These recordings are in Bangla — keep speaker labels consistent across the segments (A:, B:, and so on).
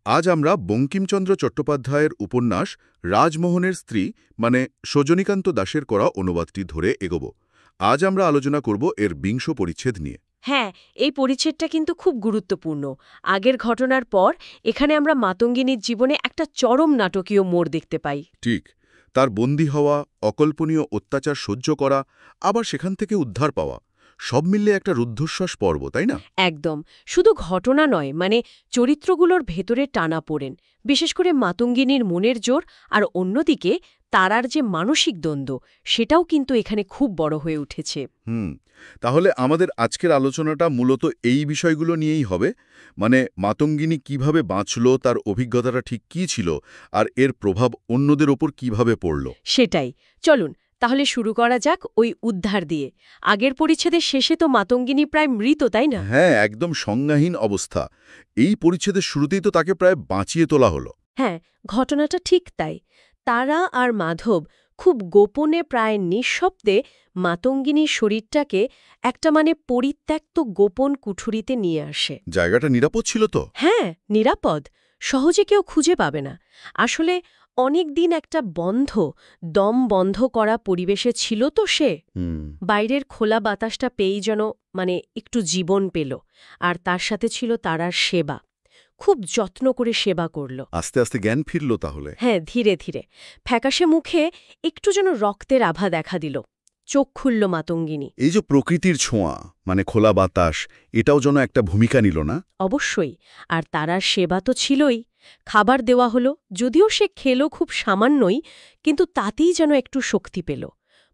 A: আজ আমরা বঙ্কিমচন্দ্র চট্টোপাধ্যায়ের উপন্যাস রাজমোহনের স্ত্রী মানে সজনীকান্ত দাশের করা অনুবাদটি ধরে এগোব। আজ আমরা আলোচনা করব এর ২০ পরিচ্ছেদ নিয়ে।
B: হ্যাঁ, এই পরিচ্ছেদটা কিন্তু খুব গুরুত্বপূর্ণ। আগের ঘটনার পর এখানে আমরা মাতঙ্গিনীর জীবনে একটা চরম নাটকীয় মোড় দেখতে পাই।
A: ঠিক, তার বন্দী হওয়া, অকল্পনীয় অত্যাচার সহ্য করা, আবার সেখান থেকে উদ্ধার পাওয়া, সব মিললে একটা রুদ্ধশ্বাস পর্ব, তাই না?
B: একদম। শুধু ঘটনা নয়, মানে চরিত্রগুলোর ভেতরে টানাপোড়েন, বিশেষ করে মাতঙ্গিনীর মনের জোর, আর অন্যদিকে তারার যে মানসিক দ্বন্দ্ব, সেটাও কিন্তু এখানে খুব বড় হয়ে উঠেছে।
A: তাহলে আমাদের আজকের আলোচনাটা মূলত এই বিষয়গুলো নিয়েই হবে, মানে মাতঙ্গিনী কিভাবে বাঁচল, তার অভিজ্ঞতাটা ঠিক কী ছিল, আর এর প্রভাব অন্যদের ওপর কিভাবে পড়ল।
B: সেটাই। চলুন তাহলে শুরু করা যাক ওই উদ্ধার দিয়ে। আগের পরিচ্ছেদের শেষে তো মাতঙ্গিনী প্রায় মৃত, তাই না?
A: হ্যাঁ, একদম সংজ্ঞাহীন অবস্থা। এই পরিচ্ছেদের শুরুতেই তো তাকে প্রায় বাঁচিয়ে তোলা হলো।
B: হ্যাঁ, ঘটনাটা ঠিক তাই। তারা আর মাধব খুব গোপনে, প্রায় নিঃশব্দে মাতঙ্গিনীর শরীরটাকে একটা পরিত্যক্ত গোপন কুঠুরিতে নিয়ে আসে।
A: জায়গাটা নিরাপদ ছিল তো?
B: হ্যাঁ, নিরাপদ। সহজে কেউ খুঁজে পাবে না। আসলে অনেক দিন একটা দম বন্ধ করা পরিবেশে ছিল তো সে। বাইরের খোলা বাতাসটা পেয়েই যেন একটু জীবন পেল। আর তার সাথে ছিল তারার সেবা। খুব যত্ন করে সেবা করল।
A: আস্তে আস্তে জ্ঞান ফিরল তাহলে?
B: হ্যাঁ, ধীরে ধীরে। ফ্যাকাশে মুখে একটু যেন রক্তের আভা দেখা দিল। চোখ খুলল মাতঙ্গিনী।
A: এই যে প্রকৃতির ছোঁয়া, মানে খোলা বাতাস, এটাও যেন একটা ভূমিকা নিল না?
B: অবশ্যই। আর তারার সেবা তো ছিলই। খাবার দেওয়া হলো, যদিও সে খেলো খুব সামান্যই, কিন্তু তাতেই যেন একটু শক্তি পেল।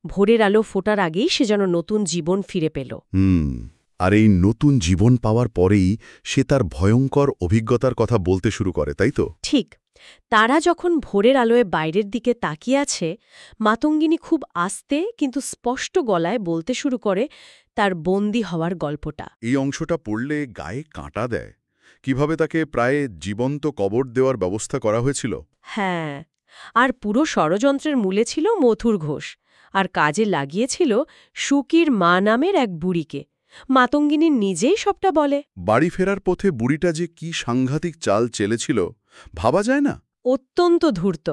B: ভোরের আলো ফোটার আগেই সে যেন নতুন জীবন ফিরে পেল।
A: আর এই নতুন জীবন পাওয়ার পরেই সে তার ভয়ঙ্কর অভিজ্ঞতার কথা বলতে শুরু করে, তাই তো?
B: ঠিক। তারা যখন ভোরের আলোয় বাইরের দিকে তাকিয়ে আছে, মাতঙ্গিনী খুব আস্তে কিন্তু স্পষ্ট গলায় বলতে শুরু করে তার বন্দী হওয়ার গল্পটা।
A: এই অংশটা পড়লে গায়ে কাঁটা দেয়। কিভাবে তাকে প্রায় জীবন্ত কবর দেওয়ার ব্যবস্থা করা হয়েছিল।
B: হ্যাঁ, আর পুরো ষড়যন্ত্রের মূলে ছিল মথুর ঘোষ, আর কাজে লাগিয়েছিল সুকির মা নামের এক বুড়িকে। মাতঙ্গিনী নিজেই সবটা বলে।
A: বাড়ি ফেরার পথে বুড়িটা যে কি সাংঘাতিক চাল চেলেছিল, ভাবা যায় না?
B: অত্যন্ত ধূর্ত।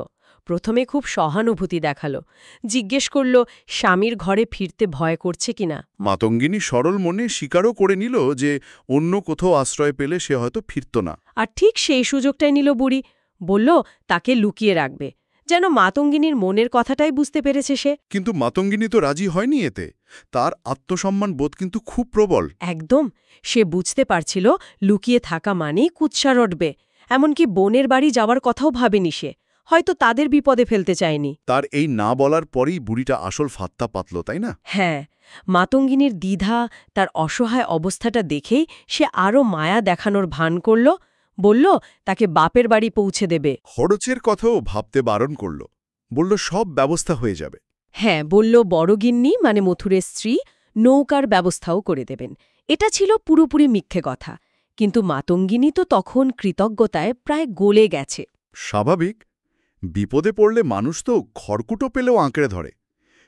B: প্রথমে খুব সহানুভূতি দেখালো, জিজ্ঞেস করল স্বামীর ঘরে ফিরতে ভয় করছে কিনা।
A: মাতঙ্গিনী সরল মনে স্বীকারও করে নিল যে অন্য কোথাও আশ্রয় পেলে সে হয়তো ফিরত না।
B: আর ঠিক সেই সুযোগটাই নিল বুড়ি। বলল তাকে লুকিয়ে রাখবে, যেন মাতঙ্গিনীর মনের কথাটাই বুঝতে পেরেছে সে।
A: কিন্তু মাতঙ্গিনী তো রাজি হয়নি এতে। তার আত্মসম্মান বোধ কিন্তু খুব প্রবল।
B: একদম। সে বুঝতে পারছিল লুকিয়ে থাকা মানেই কুৎসা রটবে। এমনকি বোনের বাড়ি যাওয়ার কথাও ভাবেনি সে। হয়তো তাদের বিপদে ফেলতে চায়নি।
A: তার এই না বলার পরেই বুড়িটা আসল ফাত্তা পাতল, তাই না?
B: হ্যাঁ, মাতঙ্গিনীর দ্বিধা, তার অসহায় অবস্থাটা দেখেই সে আরও মায়া দেখানোর ভান করল। বলল তাকে বাপের বাড়ি পৌঁছে দেবে।
A: খরচের কথাও ভাবতে বারণ করল। বলল সব ব্যবস্থা হয়ে যাবে।
B: হ্যাঁ, বলল বড়গিন্নি মথুরের স্ত্রী নৌকার ব্যবস্থাও করে দেবেন। এটা ছিল পুরোপুরি মিথ্যে কথা, কিন্তু মাতঙ্গিনী তো তখন কৃতজ্ঞতায় প্রায় গলে গেছে।
A: স্বাভাবিক। বিপদে পড়লে মানুষ তো খড়কুটো পেলেও আঁকড়ে ধরে।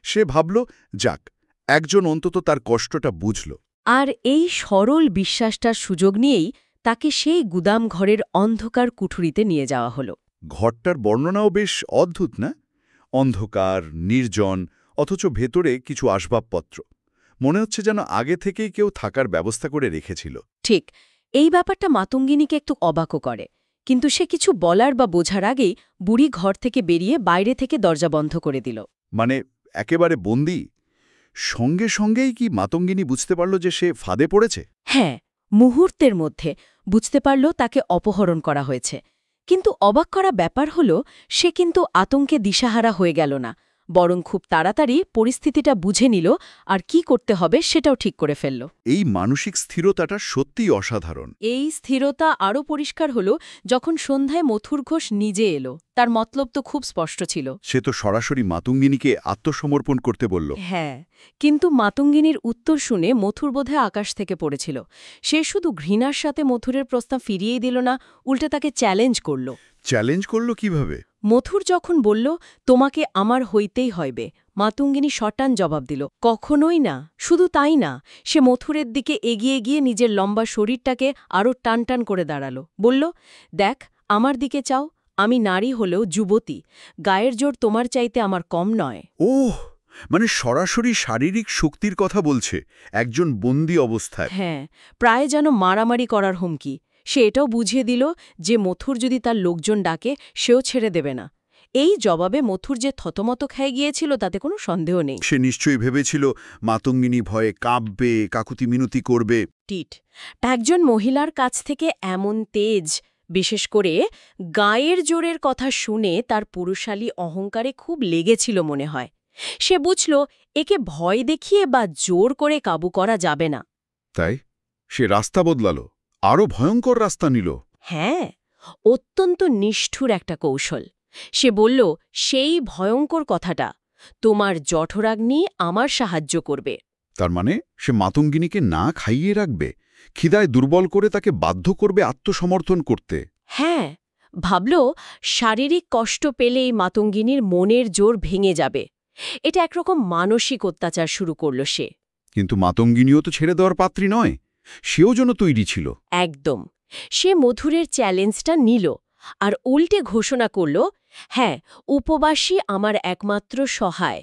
A: সে ভাবল, যাক, একজন অন্তত তার কষ্টটা বুঝল।
B: আর এই সরল বিশ্বাসটার সুযোগ নিয়েই তাকে সেই গুদাম ঘরের অন্ধকার কুঠুরিতে নিয়ে যাওয়া হলো।
A: ঘরটার বর্ণনাও বেশ অদ্ভুত, না? অন্ধকার, নির্জন, অথচ ভেতরে কিছু আসবাবপত্র। মনে হচ্ছে যেন আগে থেকেই কেউ থাকার ব্যবস্থা করে রেখেছিল।
B: ঠিক। এই ব্যাপারটা মাতঙ্গিনীকে একটু অবাকও করে। কিন্তু সে কিছু বলার বা বোঝার আগেই বুড়ি ঘর থেকে বেরিয়ে বাইরে থেকে দরজা বন্ধ করে দিল।
A: মানে একেবারে বন্দী। সঙ্গে সঙ্গেই কি মাতঙ্গিনী বুঝতে পারল যে সে ফাঁদে পড়েছে?
B: হ্যাঁ, মুহূর্তের মধ্যে বুঝতে পারল তাকে অপহরণ করা হয়েছে। কিন্তু অবাক করা ব্যাপার হল, সে কিন্তু আতঙ্কে দিশাহারা হয়ে গেল না, বরং খুব তাড়াতাড়ি পরিস্থিতিটা বুঝে নিল আর কি করতে হবে সেটাও ঠিক করে ফেলল।
A: এই মানসিক স্থিরতাটা সত্যিই অসাধারণ।
B: এই স্থিরতা আরও পরিষ্কার হল যখন সন্ধ্যায় মথুর ঘোষ নিজে এলো। তার মতলব তো খুব স্পষ্ট ছিল।
A: সে তো সরাসরি মাতঙ্গিনীকে আত্মসমর্পণ করতে বলল।
B: হ্যাঁ, কিন্তু মাতঙ্গিনীর উত্তর শুনে মথুর বোধহয় আকাশ থেকে পড়েছিল। সে শুধু ঘৃণার সাথে মথুরের প্রস্তাব ফিরিয়েই দিল না, উল্টে তাকে চ্যালেঞ্জ করল।
A: চ্যালেঞ্জ করল কিভাবে?
B: মথুর যখন বলল তোমাকে আমার হইতেই হইবে, মাতঙ্গিনী শটান জবাব দিল, কখনোই না। শুধু তাই না, সে মথুরের দিকে এগিয়ে গিয়ে নিজের লম্বা শরীরটাকে আরও টানটান করে দাঁড়াল। বলল, দেখ, আমার দিকে চাও, আমি নারী হলেও যুবতী, গায়ের জোর তোমার চাইতে আমার কম নয়।
C: ওহ, মানে সরাসরি শারীরিক শক্তির কথা বলছে একজন বন্দী অবস্থায়।
B: হ্যাঁ, প্রায় যেন মারামারি করার হুমকি। সে এটাও বুঝিয়ে দিল যে মথুর যদি তার লোকজন ডাকে সেও ছেড়ে দেবে না। এই জবাবে মথুর যে থতমত খেয়ে গিয়েছিল তাতে কোনো সন্দেহ নেই।
C: সে নিশ্চয়ই ভেবেছিল মাতঙ্গিনী ভয়ে কাঁপবে, কাকুতি মিনতি করবে।
B: টিট একজন মহিলার কাছ থেকে এমন তেজ, বিশেষ করে গায়ের জোরের কথা শুনে তার পুরুষালী অহংকারে খুব লেগেছিল মনে হয়। সে বুঝল একে ভয় দেখিয়ে বা জোর করে কাবু করা যাবে না।
C: তাই সে রাস্তা বদলালো, আরও ভয়ঙ্কর রাস্তা নিল।
B: হ্যাঁ, অত্যন্ত নিষ্ঠুর একটা কৌশল। সে বলল সেই ভয়ঙ্কর কথাটা, তোমার জঠরাগ্নি আমার সাহায্য করবে।
C: তার মানে সে মাতঙ্গিনীকে না খাইয়ে রাখবে, খিদায় দুর্বল করে তাকে বাধ্য করবে আত্মসমর্থন করতে।
B: হ্যাঁ, ভাবল শারীরিক কষ্ট পেলেই মাতঙ্গিনীর মনের জোর ভেঙে যাবে। এটা একরকম মানসিক অত্যাচার শুরু করল সে।
C: কিন্তু মাতঙ্গিনীও তো ছেড়ে দেওয়ার পাত্রী নয়, সেও যেন তৈরি ছিল।
B: একদম। সে মধুরের চ্যালেঞ্জটা নিল আর উল্টে ঘোষণা করল, হ্যাঁ, উপবাসী আমার একমাত্র সহায়।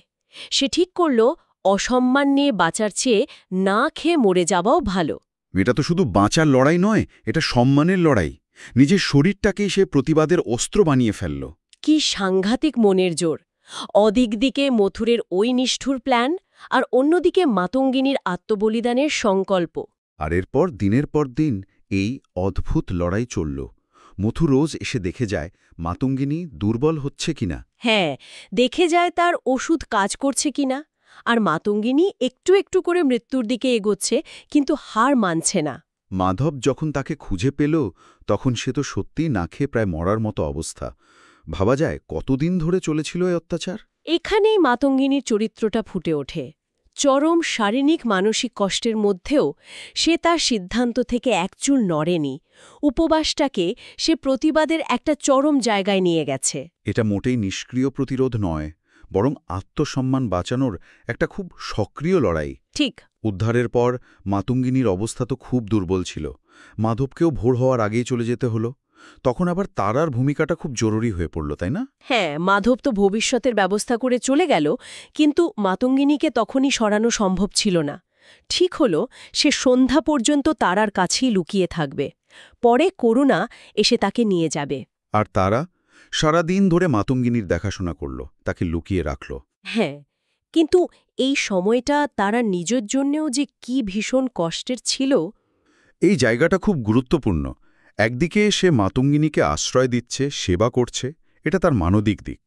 B: সে ঠিক করল অসম্মান নিয়ে বাঁচার চেয়ে না খেয়ে মরে যাওয়াও ভালো।
C: এটা তো শুধু বাঁচার লড়াই নয়, এটা সম্মানের লড়াই। নিজের শরীরটাকেই সে প্রতিবাদের অস্ত্র বানিয়ে ফেলল।
B: কি সাংঘাতিক মনের জোর! অদিকদিকে মথুরের ওই নিষ্ঠুর প্ল্যান, আর অন্যদিকে মাতঙ্গিনীর আত্মবলিদানের সংকল্প।
C: আর এরপর দিনের পর দিন এই অদ্ভুত লড়াই চলল। মথু রোজ এসে দেখে যায় মাতঙ্গিনী দুর্বল হচ্ছে কিনা।
B: হ্যাঁ, দেখে যায় তার ওষুধ কাজ করছে কিনা। আর মাতঙ্গিনী একটু একটু করে মৃত্যুর দিকে এগোচ্ছে, কিন্তু হার মানছে না।
C: মাধব যখন তাকে খুঁজে পেল তখন সে তো সত্যিই না খেয়ে প্রায় মরার মতো অবস্থা। ভাবা যায় কতদিন ধরে চলেছিল এই অত্যাচার।
B: এখানেই মাতঙ্গিনীর চরিত্রটা ফুটে ওঠে। চরম শারীরিক মানসিক কষ্টের মধ্যেও সে তার সিদ্ধান্ত থেকে একচুল নড়েনি। উপবাসটাকে সে প্রতিবাদের একটা চরম জায়গায় নিয়ে গেছে।
C: এটা মোটেই নিষ্ক্রিয় প্রতিরোধ নয়, বরং আত্মসম্মান বাঁচানোর একটা খুব সক্রিয় লড়াই।
B: ঠিক।
C: উদ্ধারের পর মাতঙ্গিনীর অবস্থা তো খুব দুর্বল ছিল। মাধবকেও ভোর হওয়ার আগেই চলে যেতে হলো। তখন আবার তারার ভূমিকাটা খুব জরুরি হয়ে পড়ল, তাই না?
B: হ্যাঁ, মাধব তো ভবিষ্যতের ব্যবস্থা করে চলে গেল, কিন্তু মাতঙ্গিনীকে তখনই সরানো সম্ভব ছিল না। ঠিক হল সে সন্ধ্যা পর্যন্ত তারার কাছেই লুকিয়ে থাকবে। পরে করুণা এসে তাকে নিয়ে যাবে।
C: আর তারা সারাদিন ধরে মাতঙ্গিনীর দেখাশোনা করল, তাকে লুকিয়ে রাখল।
B: হ্যাঁ, কিন্তু এই সময়টা তারা নিজের জন্যেও যে কি ভীষণ কষ্টের ছিল।
C: এই জায়গাটা খুব গুরুত্বপূর্ণ। একদিকে সে মাতঙ্গিনীকে আশ্রয় দিচ্ছে, সেবা করছে, এটা তার মানবিক দিক।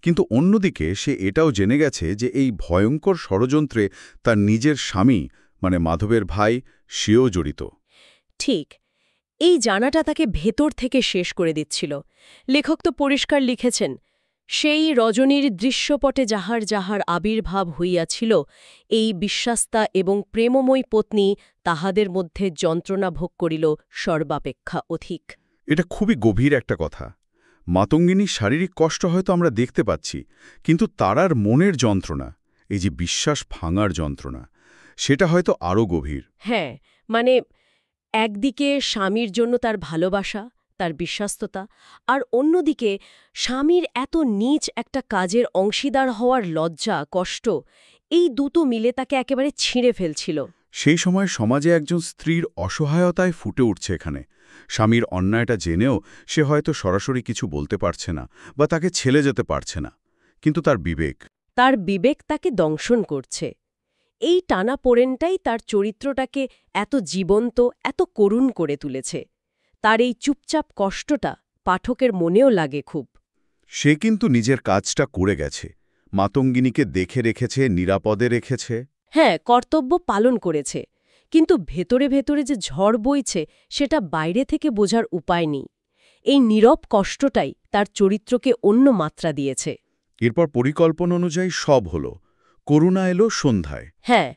C: কিন্তু অন্যদিকে সে এটাও জেনে গেছে যে এই ভয়ঙ্কর ষড়যন্ত্রে তার নিজের স্বামী মানে মাধবের ভাই সেও জড়িত।
B: ঠিক, এই জানাটা তাকে ভেতর থেকে শেষ করে দিচ্ছিল। লেখক তো পরিষ্কার লিখেছেন, সেই রজনীর দৃশ্যপটে যাহার যাহার আবির্ভাব হইয়াছিল, এই বিশ্বাস্তা এবং প্রেমময়ী পত্নী তাহাদের মধ্যে যন্ত্রণা ভোগ করিল সর্বাপেক্ষা অধিক।
C: এটা খুবই গভীর একটা কথা। মাতঙ্গিনীর শারীরিক কষ্ট হয়তো আমরা দেখতে পাচ্ছি, কিন্তু তারার মনের যন্ত্রণা, এই যে বিশ্বাস ভাঙার যন্ত্রণা, সেটা হয়তো আরও গভীর।
B: হ্যাঁ, মানে একদিকে স্বামীর জন্য তার ভালোবাসা, তার বিশ্বাস্ততা, আর অন্যদিকে স্বামীর এত নীচ একটা কাজের অংশীদার হওয়ার লজ্জা, কষ্ট, এই দুটো মিলে তাকে একেবারে ছিঁড়ে ফেলছিল।
C: সেই সময় সমাজে একজন স্ত্রীর অসহায়তায় ফুটে উঠছে এখানে। স্বামীর অন্যায়টা জেনেও সে হয়তো সরাসরি কিছু বলতে পারছে না বা তাকে ছেড়ে যেতে পারছে না, কিন্তু
B: তার বিবেক তাকে দংশন করছে। এই টানাপোড়েনটাই তার চরিত্রটাকে এত জীবন্ত, এত করুণ করে তুলেছে। তার এই চুপচাপ কষ্টটা পাঠকের মনেও লাগে খুব।
C: সে কিন্তু নিজের কাজটা করে গেছে, মাতঙ্গিনীকে দেখে রেখেছে, নিরাপদে রেখেছে।
B: হ্যাঁ, কর্তব্য পালন করেছে, কিন্তু ভেতরে ভেতরে যে ঝড় বইছে সেটা বাইরে থেকে বোঝার উপায় নেই। এই নীরব কষ্টটাই তার চরিত্রকে অন্য মাত্রা দিয়েছে।
C: এরপর পরিকল্পনা অনুযায়ী সব হলো। করুণা এলো সন্ধ্যায়।
B: হ্যাঁ,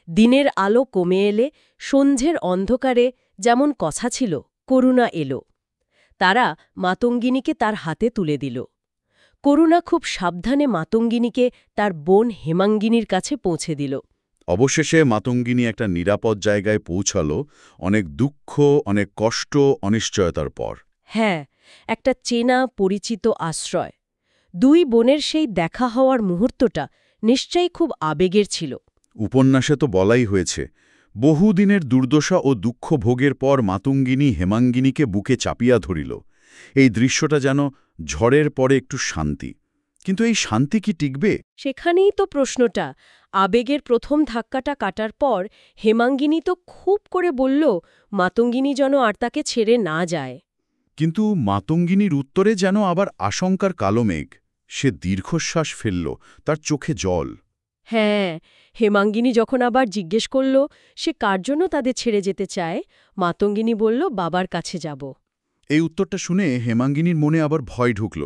B: দিনের আলো কমে এলে সন্ধ্যের অন্ধকারে যেমন কথা ছিল, করুণা এলো। তারা মাতঙ্গিনীকে তার হাতে তুলে দিল। করুণা খুব সাবধানে মাতঙ্গিনীকে তার বোন হেমাঙ্গিনীর কাছে পৌঁছে দিল।
C: অবশেষে মাতঙ্গিনী একটা নিরাপদ জায়গায় পৌঁছালো, অনেক দুঃখ, অনেক কষ্ট, অনিশ্চয়তার পর।
B: হ্যাঁ, একটা চেনা পরিচিত আশ্রয়। দুই বোনের সেই দেখা হওয়ার মুহূর্তটা নিশ্চয়ই খুব আবেগের ছিল।
C: উপন্যাসে তো বলাই হয়েছে, বহুদিনের দুর্দশা ও দুঃখ ভোগের পর মাতঙ্গিনী হেমাঙ্গিনীকে বুকে চাপিয়া ধরিল। এই দৃশ্যটা যেন ঝড়ের পরে একটু শান্তি। কিন্তু এই শান্তি কি টিকবে?
B: সেখানেই তো প্রশ্নটা। আবেগের প্রথম ধাক্কাটা কাটার পর হেমাঙ্গিনী তো খুব করে বলল মাতঙ্গিনী যেন আর তাকে ছেড়ে না যায়।
C: কিন্তু মাতঙ্গিনীর উত্তরে যেন আবার আশঙ্কার কালো মেঘ। সে দীর্ঘশ্বাস ফেলল, তার চোখে জল।
B: হ্যাঁ, হেমাঙ্গিনী যখন আবার জিজ্ঞেস করল সে কার জন্য তাদের ছেড়ে যেতে চায়, মাতঙ্গিনী বলল বাবার কাছে যাব।
C: এই উত্তরটা শুনে হেমাঙ্গিনীর মনে আবার ভয় ঢুকল।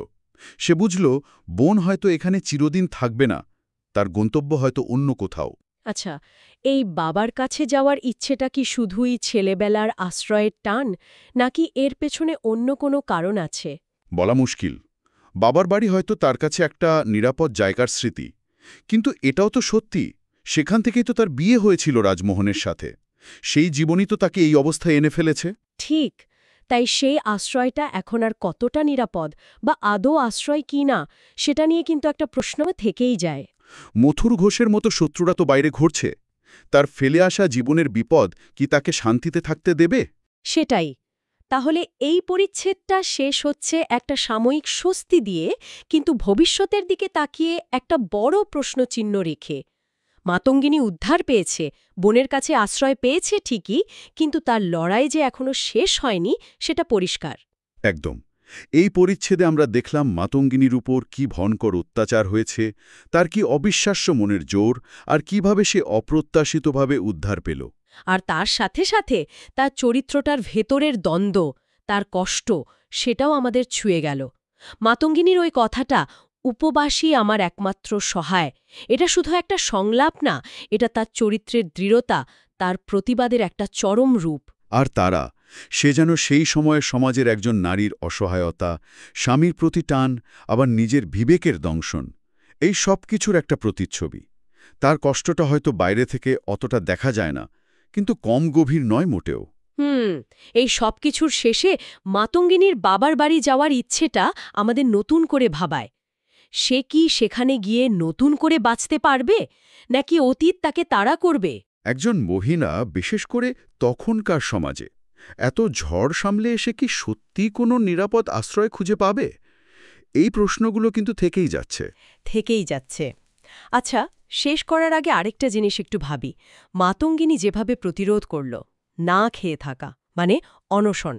C: সে বুঝল বোন হয়তো এখানে চিরদিন থাকবে না, তার গন্তব্য হয়তো অন্য কোথাও।
B: আচ্ছা, এই বাবার কাছে যাওয়ার ইচ্ছেটা কি শুধুই ছেলেবেলার আশ্রয়ের টান, নাকি এর পেছনে অন্য কোনো কারণ আছে?
C: বলা মুশকিল। বাবার বাড়ি হয়তো তার কাছে একটা নিরাপদ জায়গার স্মৃতি, কিন্তু এটাও তো সত্যি, সেখান থেকেই তো তার বিয়ে হয়েছিল রাজমোহনের সাথে। সেই জীবনই তো তাকে এই অবস্থায় এনে ফেলেছে।
B: ঠিক, তাই সেই আশ্রয়টা এখন আর কতটা নিরাপদ বা আদৌ আশ্রয় কি না সেটা নিয়ে কিন্তু একটা প্রশ্ন থেকেই যায়।
C: মথুর ঘোষের মতো শত্রুরা তো বাইরে ঘুরছে। তার ফেলে আসা জীবনের বিপদ কি তাকে শান্তিতে থাকতে দেবে?
B: সেটাই। তাহলে এই পরিচ্ছেদটা শেষ হচ্ছে একটা সাময়িক স্বস্তি দিয়ে, কিন্তু ভবিষ্যতের দিকে তাকিয়ে একটা বড় প্রশ্নচিহ্ন রেখে। মাতঙ্গিনী উদ্ধার পেয়েছে, বোনের কাছে আশ্রয় পেয়েছে ঠিকই, কিন্তু তার লড়াই যে এখনো শেষ হয়নি সেটা পরিষ্কার।
C: একদম। এই পরিচ্ছেদে আমরা দেখলাম মাতঙ্গিনীর উপর কি ভয়ঙ্কর অত্যাচার হয়েছে, তার কি অবিশ্বাস্য মনের জোর, আর কিভাবে সে অপ্রত্যাশিতভাবে উদ্ধার পেল।
B: আর তার সাথে সাথে তার চরিত্রটার ভেতরের দ্বন্দ্ব, তার কষ্ট, সেটাও আমাদের ছুঁয়ে গেল। মাতঙ্গিনীর ওই কথাটা, উপবাসী আমার একমাত্র সহায়, এটা শুধু একটা সংলাপ না, এটা তার চরিত্রের দৃঢ়তা, তার প্রতিবাদের একটা চরম রূপ।
C: আর তারা, সে যেন সেই সময়ের সমাজের একজন নারীর অসহায়তা, স্বামীর প্রতি টান, আবার নিজের বিবেকের দংশন, এই সব কিছুর একটা প্রতিচ্ছবি। তার কষ্টটা হয়তো বাইরে থেকে অতটা দেখা যায় না, কিন্তু কম গভীর নয় মোটেও।
B: এই সব কিছুর শেষে মাতঙ্গিনীর বাবার বাড়ি যাওয়ার ইচ্ছেটা আমাদের নতুন করে ভাবায়। সে কি সেখানে গিয়ে নতুন করে বাঁচতে পারবে, নাকি অতীত তাকে তাড়া করবে?
C: একজন মহিলা, বিশেষ করে তখনকার সমাজে, এত ঝড় সামলে এসে কি সত্যিই কোনো নিরাপদ আশ্রয় খুঁজে পাবে? এই প্রশ্নগুলো কিন্তু থেকেই যাচ্ছে।
B: থেকেই যাচ্ছে। আচ্ছা, শেষ করার আগে আরেকটা জিনিস একটু ভাবি। মাতঙ্গিনী যেভাবে প্রতিরোধ করল, না খেয়ে থাকা, মানে অনশন,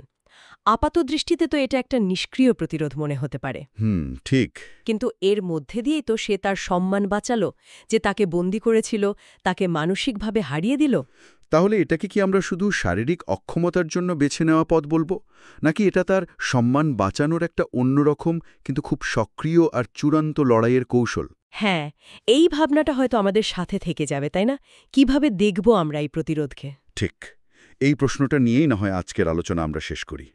B: আপাত দৃষ্টিতে তো এটা একটা নিষ্ক্রিয় প্রতিরোধ মনে হতে পারে।
C: ঠিক।
B: কিন্তু এর মধ্যে দিয়েই তো সে তার সম্মান বাঁচালো, যে তাকে বন্দী করেছিল, তাকে মানসিকভাবে হারিয়ে দিল।
C: তাহলে এটাকে কি আমরা শুধু শারীরিক অক্ষমতার জন্য বেছে নেওয়া পথ বলবো, নাকি এটা তার সম্মান বাঁচানোর একটা অন্যরকম কিন্তু খুব সক্রিয় আর চূড়ান্ত লড়াইয়ের কৌশল?
B: হ্যাঁ, এই ভাবনাটা হয়তো আমাদের সাথে থেকে যাবে, তাই না? কিভাবে দেখব আমরা এই প্রতিরোধকে?
C: ঠিক। এই প্রশ্নটা নিয়েই না হয় আজকের আলোচনা আমরা শেষ করি।